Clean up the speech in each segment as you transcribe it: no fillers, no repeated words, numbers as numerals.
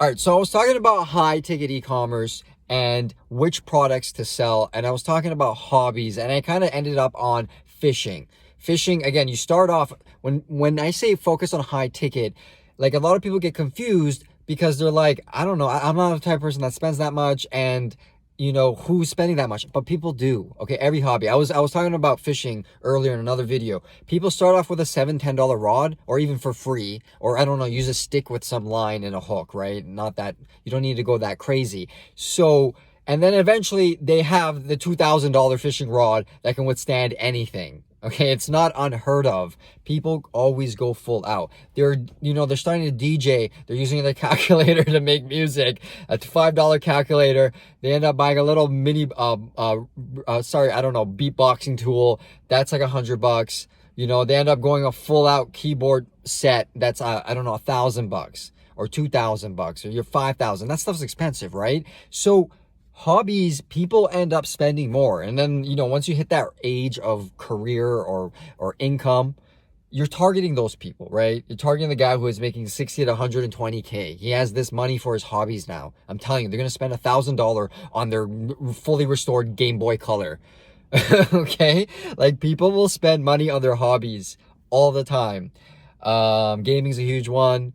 All right, so I was talking about high ticket e-commerce and which products to sell, and I was talking about hobbies, and I kind of ended up on fishing. Fishing, again, you start off when I say focus on high ticket, like a lot of people get confused because they're like, I don't know, I'm not the type of person that spends that much, and who's spending that much, but people do. Okay, every hobby. I was talking about fishing earlier in another video. People start off with a $7-10 rod, or even for free, or I don't know, use a stick with some line and a hook, right? Not that you don't need to go that crazy. So, and then eventually they have the $2,000 fishing rod that can withstand anything. Okay, it's not unheard of. People always go full out. They're starting to DJ. They're using their calculator to make music. A $5 calculator. They end up buying a little mini, beatboxing tool. That's like $100. They end up going a full out keyboard set. That's, $1,000 or $2,000 or your $5,000. That stuff's expensive, right? So, hobbies, people end up spending more. And then, once you hit that age of career or income, you're targeting those people, right? You're targeting the guy who is making 60 to 120K. He has this money for his hobbies now. I'm telling you, they're going to spend $1,000 on their fully restored Game Boy Color. Okay? Like, people will spend money on their hobbies all the time. Gaming's a huge one.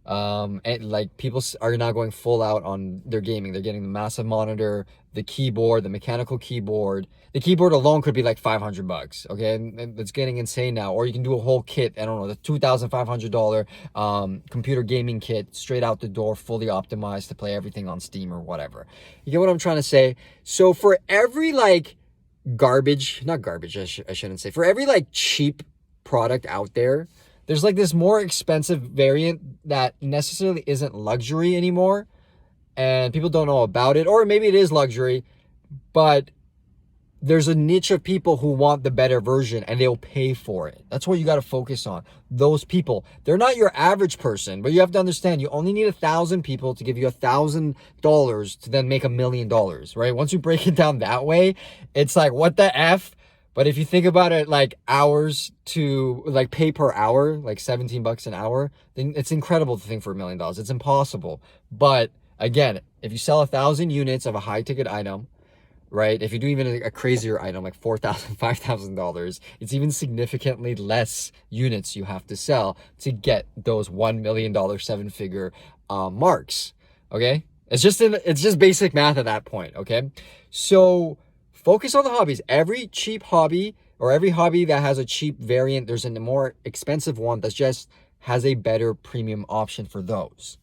And like people are now going full out on their gaming. They're getting the massive monitor, the keyboard, the mechanical keyboard. The keyboard alone could be like $500. Okay, and it's getting insane now. Or you can do a whole kit. I don't know, the $2,500 computer gaming kit straight out the door, fully optimized to play everything on Steam or whatever. You get what I'm trying to say? So for every like not garbage, I shouldn't say. For every like cheap product out there, there's like this more expensive variant that necessarily isn't luxury anymore, and people don't know about it, or maybe it is luxury, but there's a niche of people who want the better version and they'll pay for it. That's what you got to focus on. Those people, they're not your average person, but you have to understand you only need 1,000 people to give you $1,000 to then make $1 million, right? Once you break it down that way, it's like, what the F? But if you think about it like hours to like pay per hour, like $17 an hour, then it's incredible to think for $1 million. It's impossible. But again, if you sell 1,000 units of a high ticket item, right? If you do even a crazier item like $4,000, $5,000, it's even significantly less units you have to sell to get those $1 million 7-figure marks. Okay, it's just basic math at that point. Okay, so focus on the hobbies. Every cheap hobby or every hobby that has a cheap variant, there's a more expensive one that just has a better premium option for those.